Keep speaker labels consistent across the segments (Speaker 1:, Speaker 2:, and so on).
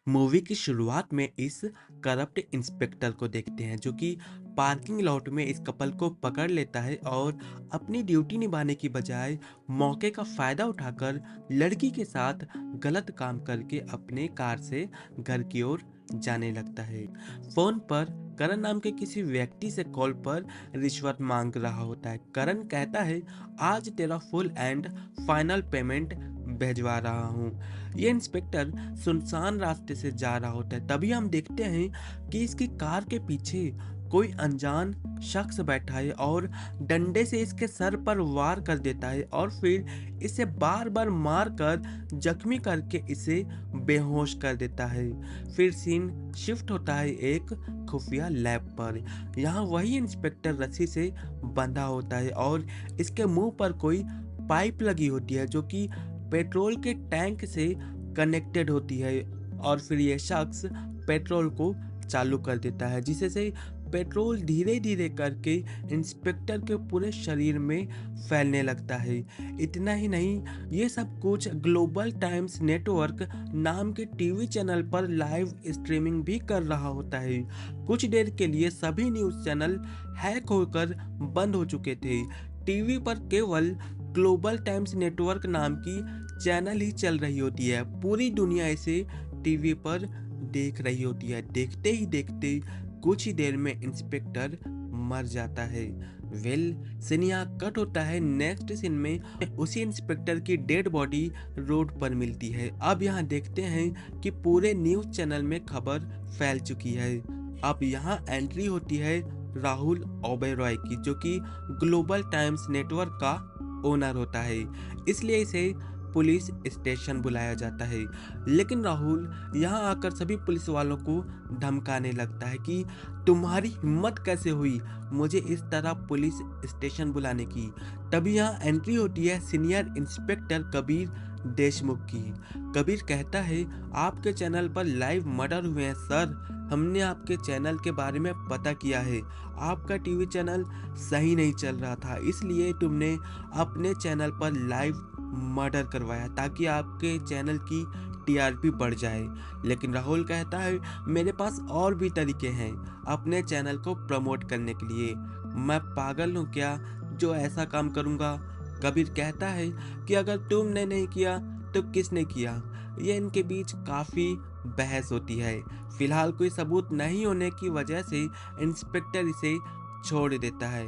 Speaker 1: Movie की शुरुआत में इस करप्ट इंस्पेक्टर को देखते हैं जो कि पार्किंग लॉट में इस कपल को पकड़ लेता है और अपनी ड्यूटी निभाने की बजाय मौके का फायदा उठाकर लड़की के साथ गलत काम करके अपने कार से घर की ओर जाने लगता है। फोन पर करण नाम के किसी व्यक्ति से कॉल पर रिश्वत मांग रहा होता है। करण कहता है, आज तेरा फुल एंड फाइनल पेमेंट भेजवा रहा हूँ। ये इंस्पेक्टर सुनसान रास्ते से जा रहा होता है। तभी हम देखते हैं कि इसकी कार के पीछे कोई अनजान शख्स बैठा है और डंडे से इसके सर पर वार कर देता है और फिर इसे बार बार मार कर जख्मी करके इसे बेहोश कर देता है। फिर सीन शिफ्ट होता है एक खुफिया लैब पर। यहाँ वही इंस्पेक्टर रस्सी से बंधा होता है और इसके मुंह पर कोई पाइप लगी होती है जो कि पेट्रोल के टैंक से कनेक्टेड होती है और फिर ये शख्स पेट्रोल को चालू कर देता है जिससे से पेट्रोल धीरे धीरे करके इंस्पेक्टर के पूरे शरीर में फैलने लगता है। इतना ही नहीं, ये सब कुछ ग्लोबल टाइम्स नेटवर्क नाम के टीवी चैनल पर लाइव स्ट्रीमिंग भी कर रहा होता है। कुछ देर के लिए सभी न्यूज़ चैनल हैक होकर बंद हो चुके थे। टीवी पर केवल ग्लोबल टाइम्स नेटवर्क नाम की चैनल ही चल रही होती है। पूरी दुनिया इसे टीवी पर देख रही होती है। देखते ही देखते कुछ ही देर में इंस्पेक्टर मर जाता है। सीन यहाँ कट होता है। नेक्स्ट सीन में उसी इंस्पेक्टर की डेड बॉडी रोड पर मिलती है। अब यहाँ देखते हैं कि पूरे न्यूज चैनल में खबर फैल चुकी है। अब यहाँ एंट्री होती है राहुल ओबेरॉय की, जो कि ग्लोबल टाइम्स नेटवर्क का ओनर होता है, इसलिए इसे पुलिस स्टेशन बुलाया जाता है। लेकिन राहुल यहाँ आकर सभी पुलिस वालों को धमकाने लगता है कि तुम्हारी हिम्मत कैसे हुई मुझे इस तरह पुलिस स्टेशन बुलाने की। तभी यहाँ एंट्री होती है सीनियर इंस्पेक्टर कबीर देशमुख की। कबीर कहता है, आपके चैनल पर लाइव मर्डर हुए हैं सर। हमने आपके चैनल के बारे में पता किया है। आपका टीवी चैनल सही नहीं चल रहा था, इसलिए तुमने अपने चैनल पर लाइव मर्डर करवाया ताकि आपके चैनल की टीआरपी बढ़ जाए। लेकिन राहुल कहता है, मेरे पास और भी तरीके हैं अपने चैनल को प्रमोट करने के लिए। मैं पागल हूँ क्या जो ऐसा काम करूँगा? कबीर कहता है कि अगर तुमने नहीं किया तो किसने किया? ये इनके बीच काफ़ी बहस होती है। फिलहाल कोई सबूत नहीं होने की वजह से इंस्पेक्टर इसे छोड़ देता है।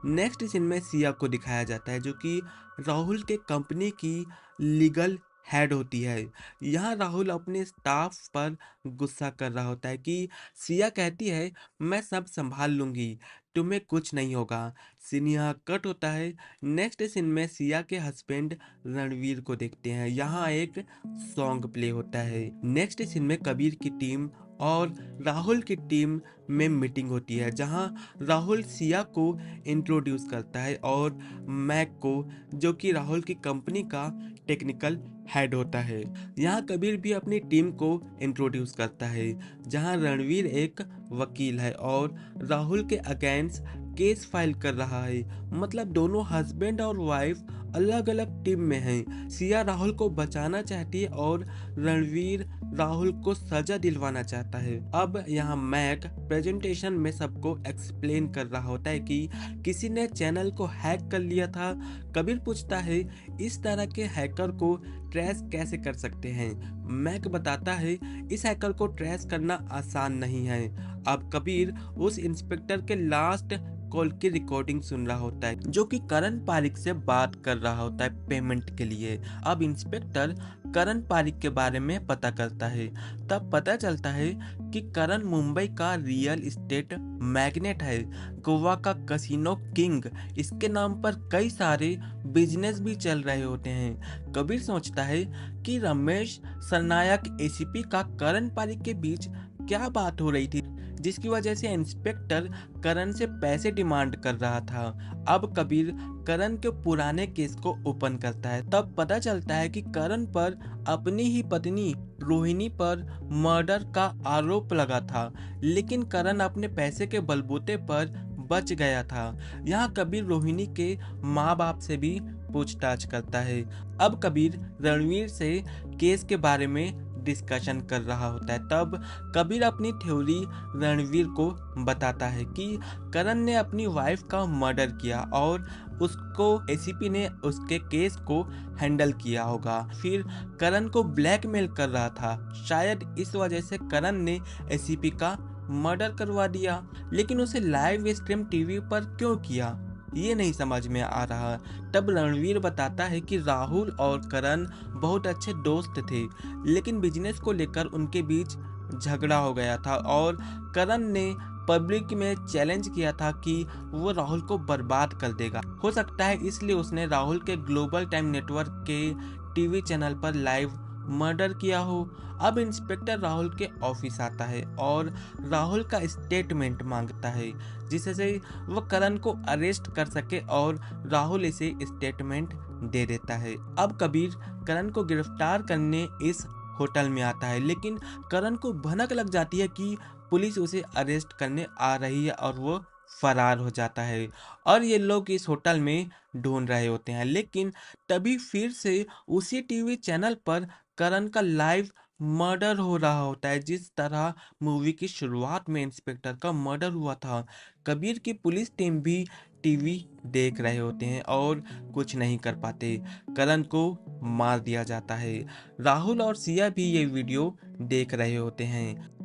Speaker 1: नेक्स्ट सीन में सिया को दिखाया जाता है जो कि राहुल के कंपनी की लीगल हेड होती है। यहाँ राहुल अपने स्टाफ पर गुस्सा कर रहा होता है कि सिया कहती है, मैं सब संभाल लूंगी, तुम्हें कुछ नहीं होगा। सीन यहाँ कट होता है। नेक्स्ट सीन में सिया के हस्बैंड रणवीर को देखते हैं। यहाँ एक सॉन्ग प्ले होता है। नेक्स्ट सीन में कबीर की टीम और राहुल की टीम में मीटिंग होती है जहां राहुल सिया को इंट्रोड्यूस करता है और मैक को, जो कि राहुल की कंपनी का टेक्निकल हेड होता है। यहाँ कबीर भी अपनी टीम को इंट्रोड्यूस करता है जहां रणवीर एक वकील है और राहुल के अगेंस्ट केस फाइल कर रहा है। मतलब दोनों हस्बैंड और वाइफ अलग अलग टीम में हैं। सिया राहुल को बचाना चाहती है और रणवीर राहुल को सजा दिलवाना चाहता है। अब यहाँ मैक प्रेजेंटेशन में सबको एक्सप्लेन कर रहा होता है कि किसी ने चैनल को हैक कर लिया था। कबीर पूछता है, इस तरह के हैकर को ट्रेस कैसे कर सकते हैं? मैक बताता है, इस हैकर को ट्रेस करना आसान नहीं है। अब कबीर उस इंस्पेक्टर के लास्ट कॉल की रिकॉर्डिंग सुन रहा होता है जो कि करण पारिक से बात कर रहा होता है पेमेंट के लिए। अब इंस्पेक्टर करण पारिक के बारे में पता करता है। तब पता चलता है कि करण मुंबई का रियल एस्टेट मैग्नेट है, गोवा का कसिनो किंग। इसके नाम पर कई सारे बिजनेस भी चल रहे होते हैं। कबीर सोचता है कि रमेश सरनायक एसीपी का करण पारिक के बीच क्या बात हो रही थी जिसकी वजह से इंस्पेक्टर करण से पैसे डिमांड कर रहा था। अब कबीर करण के पुराने केस को ओपन करता है। तब पता चलता है कि करण पर अपनी ही पत्नी रोहिणी पर मर्डर का आरोप लगा था, लेकिन करण अपने पैसे के बलबूते पर बच गया था। यहाँ कबीर रोहिणी के माँ बाप से भी पूछताछ करता है। अब कबीर रणवीर से केस के बारे में डिस्कशन कर रहा होता है। तब कबीर अपनी थ्योरी रणवीर को बताता है कि करण ने अपनी वाइफ का मर्डर किया और उसको एसीपी ने उसके केस को हैंडल किया होगा, फिर करण को ब्लैकमेल कर रहा था। शायद इस वजह से करण ने एसीपी का मर्डर करवा दिया, लेकिन उसे लाइव स्ट्रीम टीवी पर क्यों किया ये नहीं समझ में आ रहा। तब रणवीर बताता है कि राहुल और करण बहुत अच्छे दोस्त थे, लेकिन बिजनेस को लेकर उनके बीच झगड़ा हो गया था और करण ने पब्लिक में चैलेंज किया था कि वो राहुल को बर्बाद कर देगा। हो सकता है इसलिए उसने राहुल के ग्लोबल टाइम नेटवर्क के टीवी चैनल पर लाइव मर्डर किया हो। अब इंस्पेक्टर राहुल के ऑफिस आता है और राहुल का स्टेटमेंट मांगता है, जिससे वो करण को अरेस्ट कर सके और राहुल इसे स्टेटमेंट दे देता है। अब कबीर करण को गिरफ्तार करने इस होटल में आता है, लेकिन करण को भनक लग जाती है कि पुलिस उसे अरेस्ट करने आ रही है और वो फरार हो जाता है और ये लोग इस होटल में ढूंढ रहे होते हैं। लेकिन तभी फिर से उसी टीवी चैनल पर करण का लाइव मर्डर हो रहा होता है, जिस तरह मूवी की शुरुआत में इंस्पेक्टर का मर्डर हुआ था। कबीर की पुलिस टीम भी टीवी देख रहे होते हैं और कुछ नहीं कर पाते। करण को मार दिया जाता है। राहुल और सिया भी ये वीडियो देख रहे होते हैं।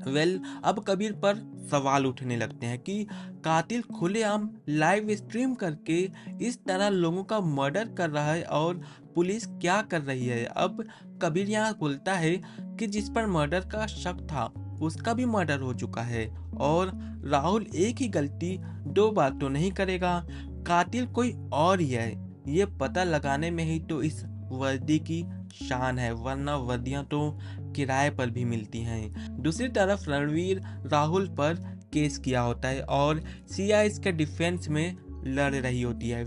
Speaker 1: अब कबीर पर सवाल उठने लगते हैं कि कातिल खुलेआम लाइव स्ट्रीम करके इस तरह लोगों का मर्डर कर रहा है और पुलिस क्या कर रही है। अब कबीर यहाँ बोलता है कि जिस पर मर्डर का शक था उसका भी मर्डर हो चुका है और राहुल एक ही गलती दो बार तो नहीं करेगा। कातिल कोई और ही है, ये पता लगाने में ही तो इस वर्दी की शान है, वरना वर्दियां तो किराए पर भी मिलती हैं। दूसरी तरफ रणवीर राहुल पर केस किया होता है और सिया इसके डिफेंस में लड़ रही होती है।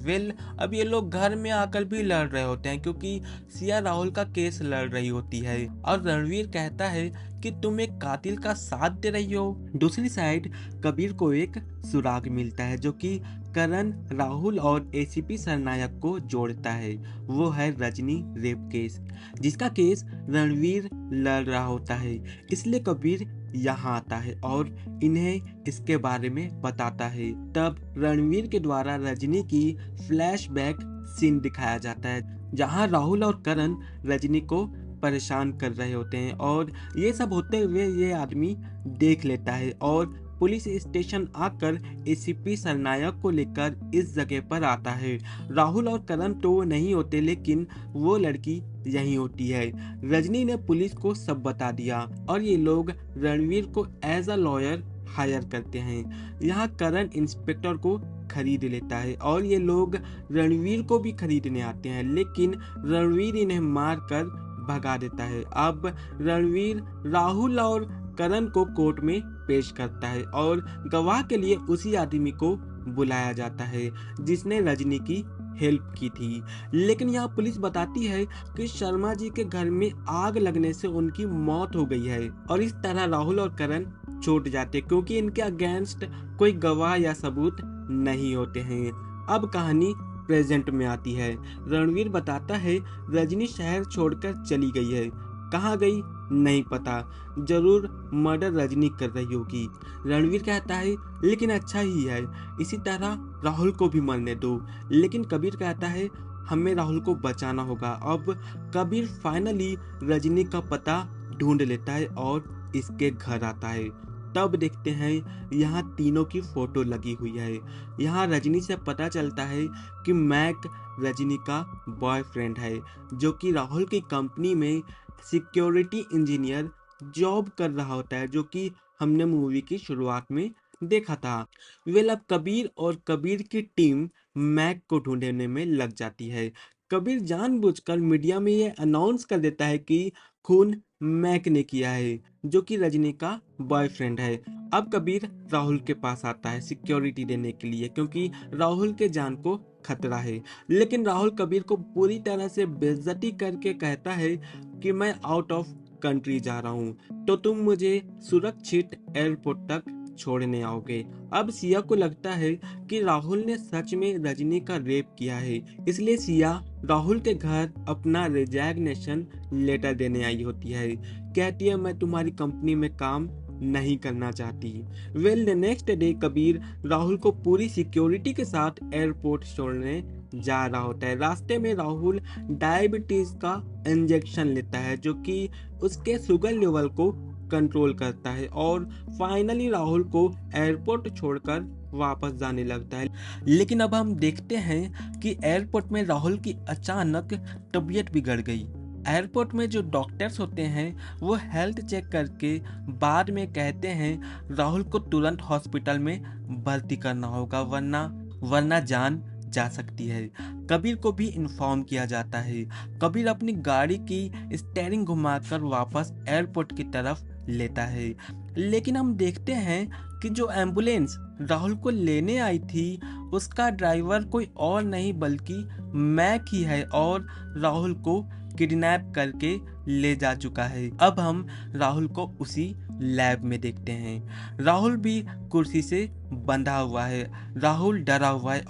Speaker 1: अब ये लोग घर में आकर भी लड़ रहे होते हैं, क्योंकि सिया राहुल का केस लड़ रही होती है और रणवीर कहता है कि तुम एक कातिल का साथ दे रही हो। दूसरी साइड कबीर को एक सुराग मिलता है जो कि करण, राहुल और एसीपी सरनायक को जोड़ता है। वो है रजनी रेप केस, जिसका केस रणवीर लड़ रहा होता है। इसलिए कबीर यहाँ आता है और इन्हें इसके बारे में बताता है। तब रणवीर के द्वारा रजनी की फ्लैशबैक सीन दिखाया जाता है, जहाँ राहुल और करण रजनी को परेशान कर रहे होते हैं और ये सब होते हुए ये आदमी देख लेता है और पुलिस स्टेशन आकर एसीपी सरनायक को लेकर इस जगह पर आता है। राहुल और करण तो नहीं होते, लेकिन वो लड़की यही होती है। रजनी ने पुलिस को सब बता दिया और ये लोग रणवीर को एज अ लॉयर हायर करते हैं। यहाँ करण इंस्पेक्टर को खरीद लेता है और ये लोग रणवीर को भी खरीदने आते हैं, लेकिन रणवीर इन्हें मार कर भगा देता है। अब रणवीर राहुल और करण को कोर्ट में पेश करता है और गवाह के लिए उसी आदमी को बुलाया जाता है जिसने रजनी की हेल्प की थी। लेकिन यहाँ पुलिस बताती है कि शर्मा जी के घर में आग लगने से उनकी मौत हो गई है और इस तरह राहुल और करण छूट जाते क्योंकि इनके अगेंस्ट कोई गवाह या सबूत नहीं होते हैं। अब कहानी प्रेजेंट में आती है। रणवीर बताता है रजनी शहर छोड़कर चली गई है। कहाँ गई नहीं पता, जरूर मर्डर रजनी कर रही होगी। रणवीर कहता है लेकिन अच्छा ही है, इसी तरह राहुल को भी मरने दो। लेकिन कबीर कहता है हमें राहुल को बचाना होगा। अब कबीर फाइनली रजनी का पता ढूंढ लेता है और इसके घर आता है। तब देखते हैं यहाँ तीनों की फोटो लगी हुई है। यहाँ रजनी से पता चलता है कि मैक रजनी का बॉयफ्रेंड है, जो कि राहुल की कंपनी में सिक्योरिटी इंजीनियर जॉब कर रहा होता है, जो कि हमने मूवी की शुरुआत में देखा था। अब कबीर और कबीर की टीम मैक को ढूंढने में लग जाती है। कबीर जानबूझकर मीडिया में ये अनाउंस कर देता है कि खून मैक ने किया है, जो कि रजनी का बॉयफ्रेंड है। अब कबीर राहुल के पास आता है सिक्योरिटी देने के लिए, क्योंकि राहुल के जान को खतरा है। लेकिन राहुल कबीर को पूरी तरह से बेइज्जती करके कहता है कि मैं आउट ऑफ कंट्री जा रहा हूँ, तो तुम मुझे सुरक्षित एयरपोर्ट तक छोड़ने आओगे। अब सिया को लगता है कि राहुल ने सच में रजनी का रेप किया है, इसलिए सिया राहुल के घर अपना रिजाइग्नेशन लेटर देने आई होती है। कहती है मैं तुम्हारी कंपनी में काम नहीं करना चाहती। Well the next day Kabir Rahul को पूरी सिक्योरिटी के साथ एयरपोर्ट छोड़ने जा रहा होता है। रास्ते में राहुल डायबिटीज का इंजेक्शन लेता है जो कि उसके शुगर लेवल को कंट्रोल करता है और फाइनली राहुल को एयरपोर्ट छोड़कर वापस जाने लगता है। लेकिन अब हम देखते हैं कि एयरपोर्ट में राहुल की अचानक तबीयत बिगड़ गई। एयरपोर्ट में जो डॉक्टर्स होते हैं वो हेल्थ चेक करके बाद में कहते हैं राहुल को तुरंत हॉस्पिटल में भर्ती करना होगा, वरना जान जा सकती है। कबीर को भी इन्फॉर्म किया जाता है। कबीर अपनी गाड़ी की स्टीयरिंग घुमाकर वापस एयरपोर्ट की तरफ लेता है। लेकिन हम देखते हैं कि जो एम्बुलेंस राहुल को लेने आई थी उसका ड्राइवर कोई और नहीं बल्कि मैक ही है और राहुल को किडनैप करके ले जा चुका है। अब हम राहुल को उसी लैब में देखते हैं। राहुल भी कुर्सी से बंधा हुआ है। राहुल डरा हुआ है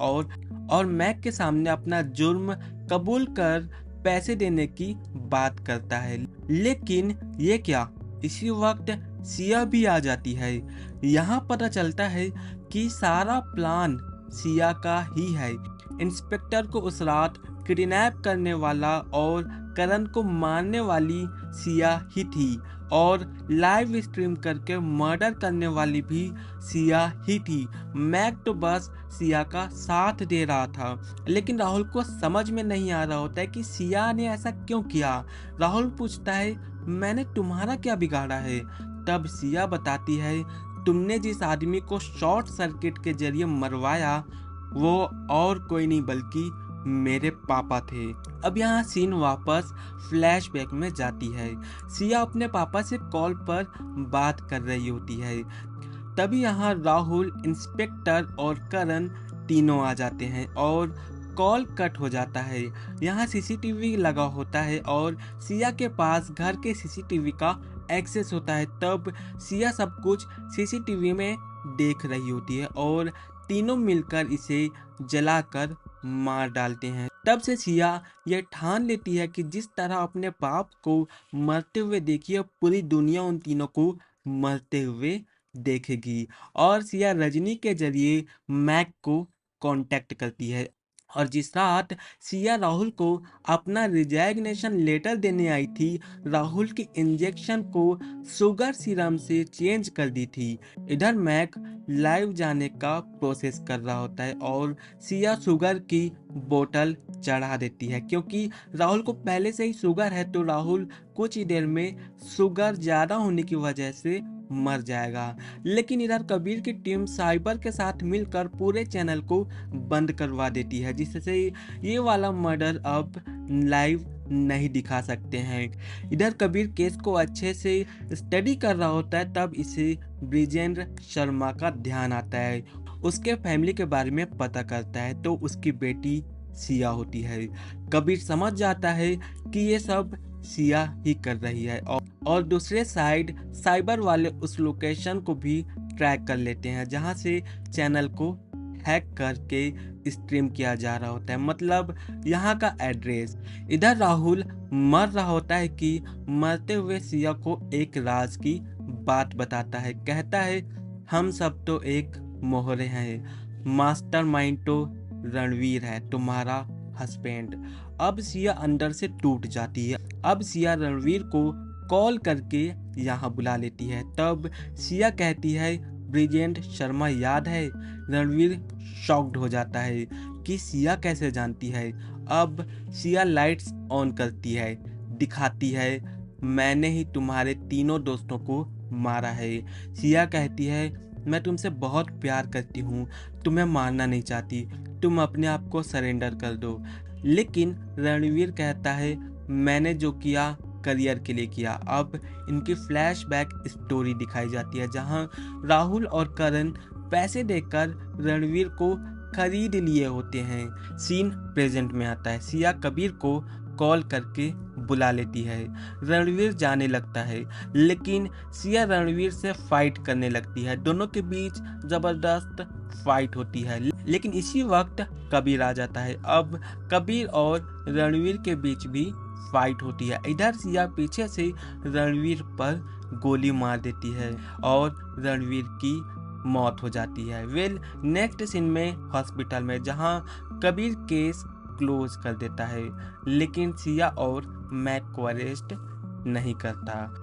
Speaker 1: और मैक के सामने अपना जुर्म कबूल कर पैसे देने की बात करता है। लेकिन ये क्या, इसी वक्त सिया भी आ जाती है। यहाँ पता चलता है कि सारा प्लान सिया का ही है। इंस्पेक्टर को उस रात किडनैप करने वाला और करण को मारने वाली सिया ही थी और लाइव स्ट्रीम करके मर्डर करने वाली भी सिया ही थी। मैक तो बस सिया का साथ दे रहा था, लेकिन राहुल को समझ में नहीं आ रहा होता है कि सिया ने ऐसा क्यों किया। राहुल पूछता है मैंने तुम्हारा क्या बिगाड़ा है। तब सिया बताती है तुमने जिस आदमी को शॉर्ट सर्किट के जरिए मरवाया वो और कोई नहीं बल्कि मेरे पापा थे। अब यहाँ सीन वापस फ्लैशबैक में जाती है। सिया अपने पापा से कॉल पर बात कर रही होती है। तभी यहाँ राहुल, इंस्पेक्टर और करण तीनों आ जाते हैं और कॉल कट हो जाता है। यहाँ सीसीटीवी लगा होता है और सिया के पास घर के सीसीटीवी का एक्सेस होता है। तब सिया सब कुछ सीसीटीवी में देख रही होती है और तीनों मिलकर इसे जलाकर मार डालते हैं। तब से सिया यह ठान लेती है कि जिस तरह अपने बाप को मरते हुए देखी है पूरी दुनिया उन तीनों को मरते हुए देखेगी। और सिया रजनी के जरिए मैक को कांटेक्ट करती है और जिस रात सिया राहुल को अपना रिजाइग्नेशन लेटर देने आई थी राहुल के इंजेक्शन को शुगर सीरम से चेंज कर दी थी। इधर मैक लाइव जाने का प्रोसेस कर रहा होता है और सिया शुगर की बोतल चढ़ा देती है क्योंकि राहुल को पहले से ही शुगर है तो राहुल कुछ ही देर में शुगर ज़्यादा होने की वजह से मर जाएगा। लेकिन इधर कबीर की टीम साइबर के साथ मिलकर पूरे चैनल को बंद करवा देती है जिससे ये वाला मर्डर अब लाइव नहीं दिखा सकते हैं। इधर कबीर केस को अच्छे से स्टडी कर रहा होता है तब इसे ब्रिजेंद्र शर्मा का ध्यान आता है। उसके फैमिली के बारे में पता करता है तो उसकी बेटी सिया होती है। कबीर समझ जाता है कि ये सब सिया ही कर रही है और दूसरे साइड साइबर वाले उस लोकेशन को भी ट्रैक कर लेते हैं जहां से चैनल को हैक करके स्ट्रीम किया जा रहा होता है, मतलब यहाँ का एड्रेस। इधर राहुल मर रहा होता है कि मरते हुए सिया को एक राज की बात बताता है। कहता है हम सब तो एक मोहरे हैं, मास्टरमाइंड तो रणवीर है तुम्हारा हस्बैंड। अब सिया अंदर से टूट जाती है। अब सिया रणवीर को कॉल करके यहाँ बुला लेती है। तब सिया कहती है ब्रिजेंद्र शर्मा याद है। रणवीर शॉक्ड हो जाता है कि सिया कैसे जानती है। अब सिया लाइट्स ऑन करती है, दिखाती है मैंने ही तुम्हारे तीनों दोस्तों को मारा है। सिया कहती है मैं तुमसे बहुत प्यार करती हूँ, तुम्हें मारना नहीं चाहती, तुम अपने आप को सरेंडर कर दो। लेकिन रणवीर कहता है मैंने जो किया करियर के लिए किया। अब इनकी फ्लैशबैक स्टोरी दिखाई जाती है जहां राहुल और करण पैसे देकर रणवीर को खरीद लिए होते हैं। सीन प्रेजेंट में आता है। सिया कबीर को कॉल करके बुला लेती है। रणवीर जाने लगता है, लेकिन सिया रणवीर से फाइट करने लगती है। दोनों के बीच जबरदस्त फाइट होती है, लेकिन इसी वक्त कबीर आ जाता है। अब कबीर और रणवीर के बीच भी फाइट होती है। इधर सिया पीछे से रणवीर पर गोली मार देती है और रणवीर की मौत हो जाती है। नेक्स्ट सीन में हॉस्पिटल में, जहां कबीर केस क्लोज कर देता है, लेकिन सिया और मैक को अरेस्ट नहीं करता।